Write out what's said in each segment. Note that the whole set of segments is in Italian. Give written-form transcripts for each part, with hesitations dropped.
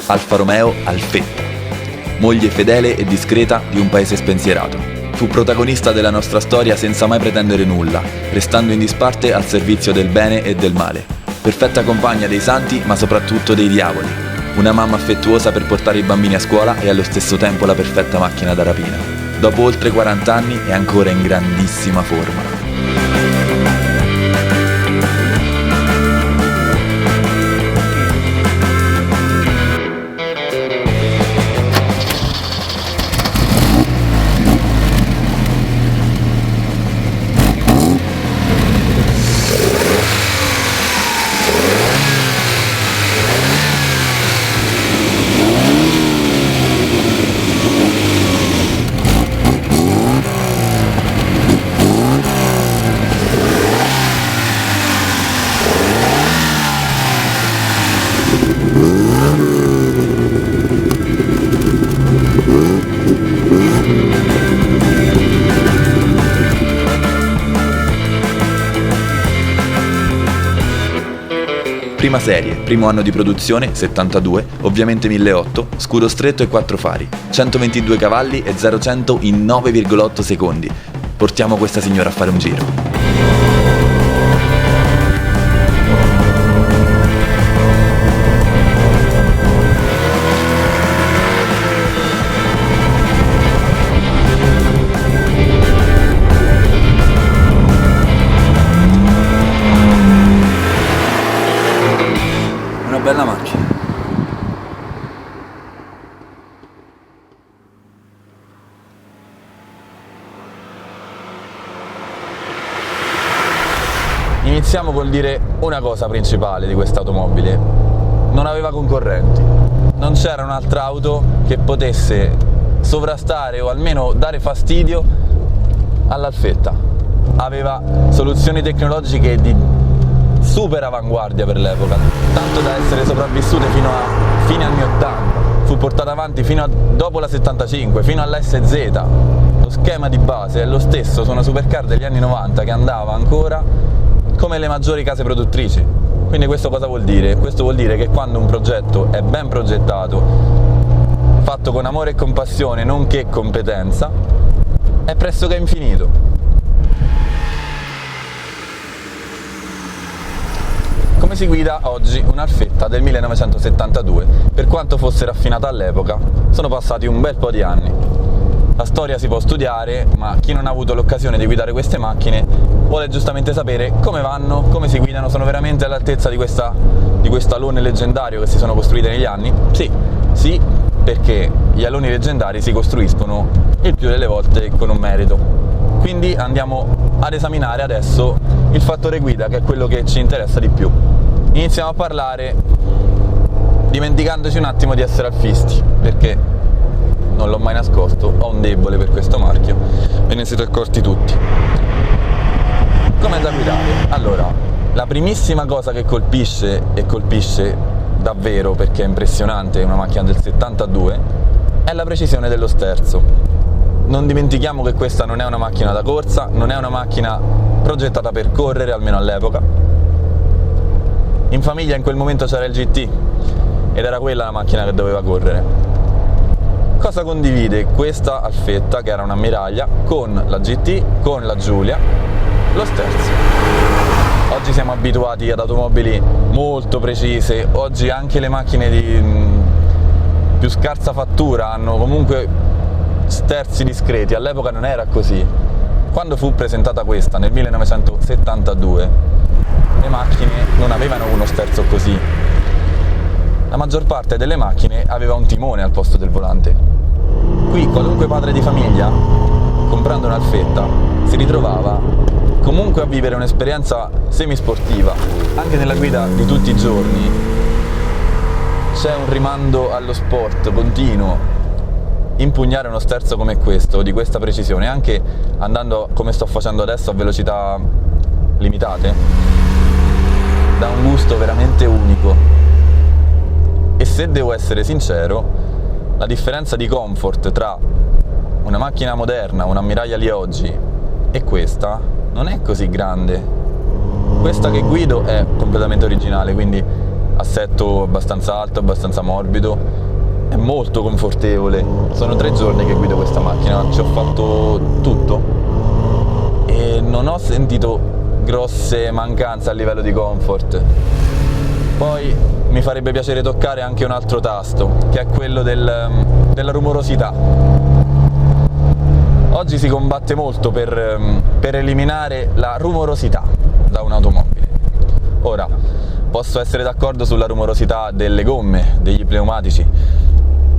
Alfa Romeo Alfetta, moglie fedele e discreta di un paese spensierato. Fu protagonista della nostra storia senza mai pretendere nulla, restando in disparte al servizio del bene e del male. Perfetta compagna dei santi, ma soprattutto dei diavoli. Una mamma affettuosa per portare i bambini a scuola e allo stesso tempo la perfetta macchina da rapina. Dopo oltre 40 anni è ancora in grandissima forma. Prima serie, primo anno di produzione, 72, ovviamente 1.800, scudo stretto e 4 fari, 122 cavalli e 0-100 in 9,8 secondi. Portiamo questa signora a fare un giro. Una bella macchina. Iniziamo col dire una cosa principale di questa automobile. Non aveva concorrenti. Non c'era un'altra auto che potesse sovrastare o almeno dare fastidio all'Alfetta. Aveva soluzioni tecnologiche di super avanguardia per l'epoca, tanto da essere sopravvissute fino a fine anni 80. Fu portata avanti fino a dopo la 75, fino alla SZ. Lo schema di base è lo stesso su una supercar degli anni 90 che andava ancora come le maggiori case produttrici. Quindi questo cosa vuol dire? Questo vuol dire che quando un progetto è ben progettato, fatto con amore e compassione, nonché competenza, è pressoché infinito. Come si guida oggi un'Alfetta del 1972? Per quanto fosse raffinata all'epoca, sono passati un bel po' di anni. La storia si può studiare, ma chi non ha avuto l'occasione di guidare queste macchine vuole giustamente sapere come vanno, come si guidano, sono veramente all'altezza di quest'alone leggendario che si sono costruite negli anni? Sì, perché gli aloni leggendari si costruiscono il più delle volte con un merito. Quindi andiamo ad esaminare adesso il fattore guida, che è quello che ci interessa di più. Iniziamo a parlare dimenticandoci un attimo di essere alfisti, perché non l'ho mai nascosto, ho un debole per questo marchio, ve ne siete accorti tutti. Com'è da guidare? Allora, la primissima cosa che colpisce, e colpisce davvero perché è impressionante, è una macchina del 72, è la precisione dello sterzo. Non dimentichiamo che questa non è una macchina da corsa, non è una macchina progettata per correre, almeno all'epoca. In famiglia in quel momento c'era il GT ed era quella la macchina che doveva correre. Cosa condivide questa Alfetta, che era un'ammiraglia, con la GT, con la Giulia? Lo sterzo. Oggi siamo abituati ad automobili molto precise, oggi anche le macchine di più scarsa fattura hanno comunque sterzi discreti, all'epoca non era così. Quando fu presentata questa nel 1972, le macchine non avevano uno sterzo così. La maggior parte delle macchine aveva un timone al posto del volante. Qui qualunque padre di famiglia, comprando un'Alfetta, si ritrovava comunque a vivere un'esperienza semisportiva. Anche nella guida di tutti i giorni c'è un rimando allo sport continuo. Impugnare uno sterzo come questo, di questa precisione, anche andando come sto facendo adesso a velocità limitate, dà un gusto veramente unico. E se devo essere sincero, la differenza di comfort tra una macchina moderna, un'ammiraglia di oggi, e questa non è così grande. Questa che guido è completamente originale, quindi assetto abbastanza alto, abbastanza morbido, è molto confortevole. Sono 3 giorni che guido questa macchina, ci ho fatto tutto e non ho sentito grosse mancanze a livello di comfort. Poi mi farebbe piacere toccare anche un altro tasto, che è quello della rumorosità. Oggi si combatte molto per eliminare la rumorosità da un'automobile. Ora, posso essere d'accordo sulla rumorosità delle gomme, degli pneumatici,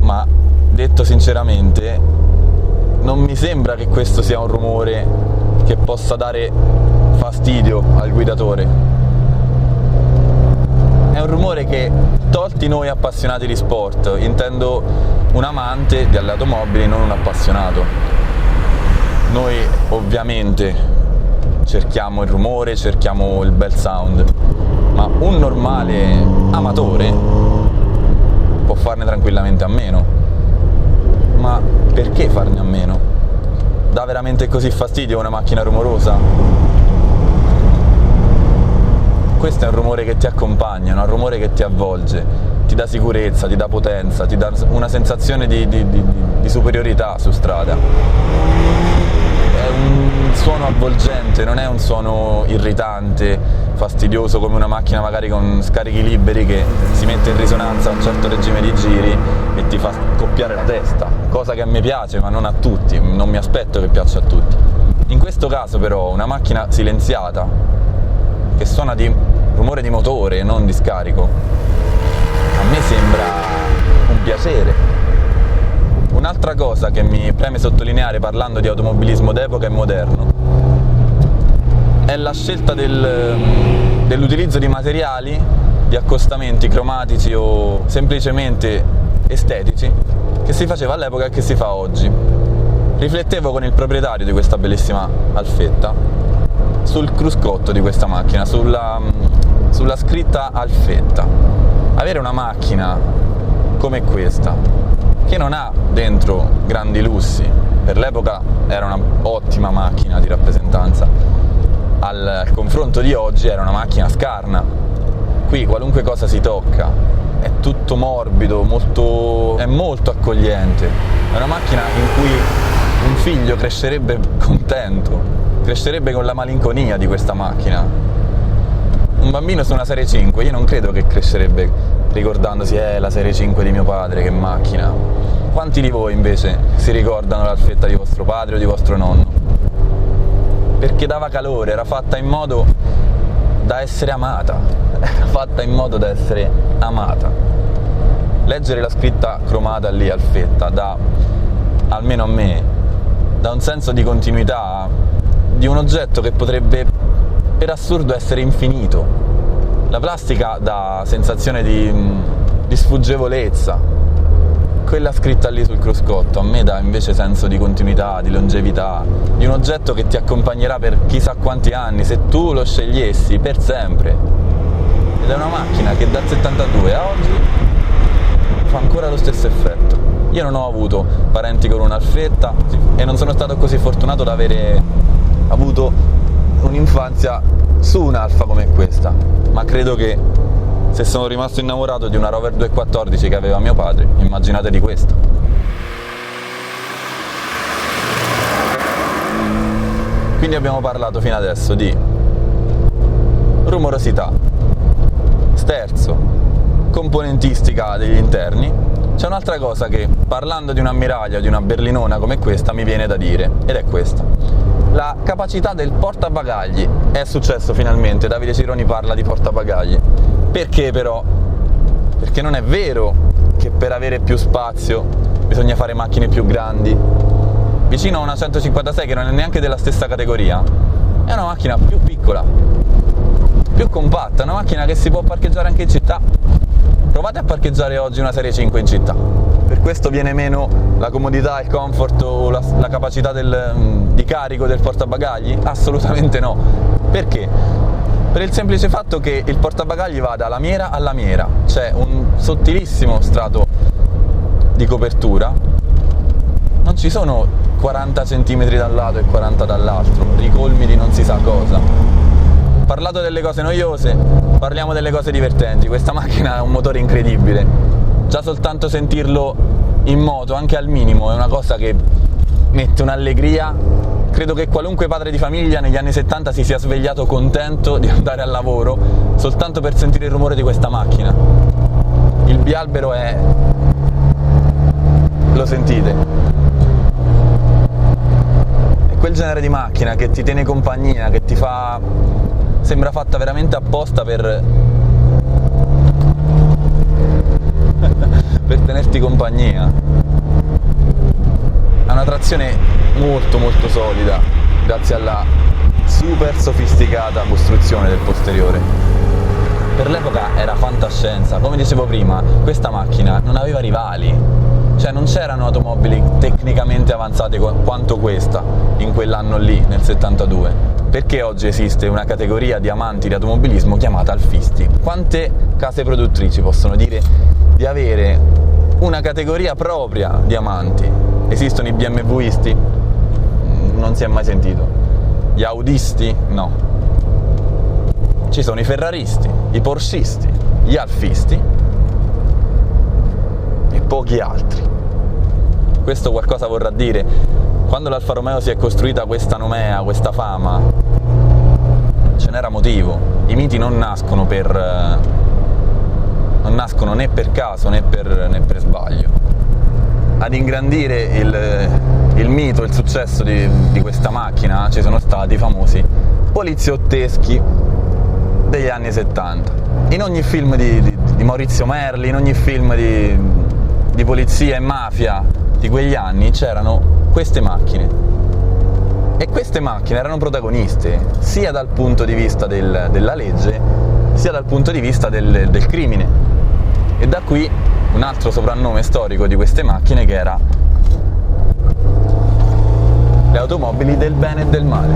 ma detto sinceramente non mi sembra che questo sia un rumore che possa dare fastidio al guidatore. È un rumore che, tolti noi appassionati di sport, intendo un amante delle automobili, non un appassionato. Noi ovviamente cerchiamo il rumore, cerchiamo il bel sound, ma un normale amatore può farne tranquillamente a meno. Ma perché farne a meno? Dà veramente così fastidio una macchina rumorosa? Questo è un rumore che ti accompagna, un rumore che ti avvolge, ti dà sicurezza, ti dà potenza, ti dà una sensazione di superiorità su strada. È un suono avvolgente, non è un suono irritante, fastidioso come una macchina magari con scarichi liberi che si mette in risonanza a un certo regime di giri e ti fa scoppiare la testa, cosa che a me piace ma non a tutti, non mi aspetto che piaccia a tutti. In questo caso però una macchina silenziata che suona di rumore di motore, non di scarico, a me sembra un piacere. Un'altra cosa che mi preme sottolineare parlando di automobilismo d'epoca e moderno è la scelta dell'utilizzo di materiali, di accostamenti cromatici o semplicemente estetici che si faceva all'epoca e che si fa oggi. Riflettevo con il proprietario di questa bellissima Alfetta sul cruscotto di questa macchina, sulla scritta Alfetta. Avere una macchina come questa, che non ha dentro grandi lussi, per l'epoca era una ottima macchina di rappresentanza, al confronto di oggi era una macchina scarna. Qui qualunque cosa si tocca è tutto morbido, è molto accogliente, è una macchina in cui un figlio crescerebbe contento, crescerebbe con la malinconia di questa macchina. Un bambino su una Serie 5, io non credo che crescerebbe ricordandosi la Serie 5 di mio padre, che macchina. Quanti di voi invece si ricordano l'Alfetta di vostro padre o di vostro nonno? Perché dava calore, era fatta in modo da essere amata, era fatta in modo da essere amata. Leggere la scritta cromata lì Alfetta dà, almeno a me, dà un senso di continuità di un oggetto che potrebbe per assurdo essere infinito. La plastica dà sensazione di sfuggevolezza, quella scritta lì sul cruscotto a me dà invece senso di continuità, di longevità, di un oggetto che ti accompagnerà per chissà quanti anni se tu lo scegliessi, per sempre. Ed è una macchina che dal 72 a oggi fa ancora lo stesso effetto. Io non ho avuto parenti con un'Alfetta e non sono stato così fortunato da avere avuto un'infanzia su un'Alfa come questa, ma credo che se sono rimasto innamorato di una Rover 214 che aveva mio padre, immaginate di questa. Quindi abbiamo parlato fino adesso di rumorosità, sterzo, componentistica degli interni. C'è un'altra cosa che, parlando di un'ammiraglia o di una berlinona come questa, mi viene da dire, ed è questa: la capacità del portabagagli. È successo finalmente, Davide Cironi parla di portabagagli. Perché però? Perché non è vero che per avere più spazio bisogna fare macchine più grandi. Vicino a una 156 che non è neanche della stessa categoria, è una macchina più piccola, più compatta, una macchina che si può parcheggiare anche in città. Provate a parcheggiare oggi una Serie 5 in città. Per questo viene meno la comodità, il comfort o la capacità di carico del portabagagli? Assolutamente no. Perché? Per il semplice fatto che il portabagagli va da lamiera a lamiera, c'è un sottilissimo strato di copertura, non ci sono 40 cm da un lato e 40 dall'altro, ricolmi di non si sa cosa. Ho parlato delle cose noiose, Parliamo delle cose divertenti. Questa macchina ha un motore incredibile, già soltanto sentirlo in moto, anche al minimo, è una cosa che mette un'allegria. Credo che qualunque padre di famiglia negli anni 70 si sia svegliato contento di andare al lavoro soltanto per sentire il rumore di questa macchina. Il bialbero è... lo sentite? È quel genere di macchina che ti tiene compagnia, che ti fa... sembra fatta veramente apposta per tenerti compagnia. Ha una trazione molto molto solida grazie alla super sofisticata costruzione del posteriore. Per l'epoca era fantascienza. Come dicevo prima, questa macchina non aveva rivali, cioè non c'erano automobili tecnicamente avanzate quanto questa in quell'anno lì, nel 72. Perché oggi esiste una categoria di amanti di automobilismo chiamata alfisti. Quante case produttrici possono dire di avere una categoria propria di amanti? Esistono i BMWisti? Non si è mai sentito. Gli Audisti? No. Ci sono i Ferraristi, i Porschisti, gli alfisti e pochi altri. Questo qualcosa vorrà dire. Quando l'Alfa Romeo si è costruita questa nomea, questa fama, ce n'era motivo. I miti non nascono né per caso né per sbaglio. Ad ingrandire il mito, il successo di questa macchina ci sono stati i famosi poliziotteschi degli anni 70. In ogni film di Maurizio Merli, in ogni film di polizia e mafia di quegli anni c'erano queste macchine, e queste macchine erano protagoniste sia dal punto di vista della legge sia dal punto di vista del crimine, e da qui un altro soprannome storico di queste macchine, che era le automobili del bene e del male.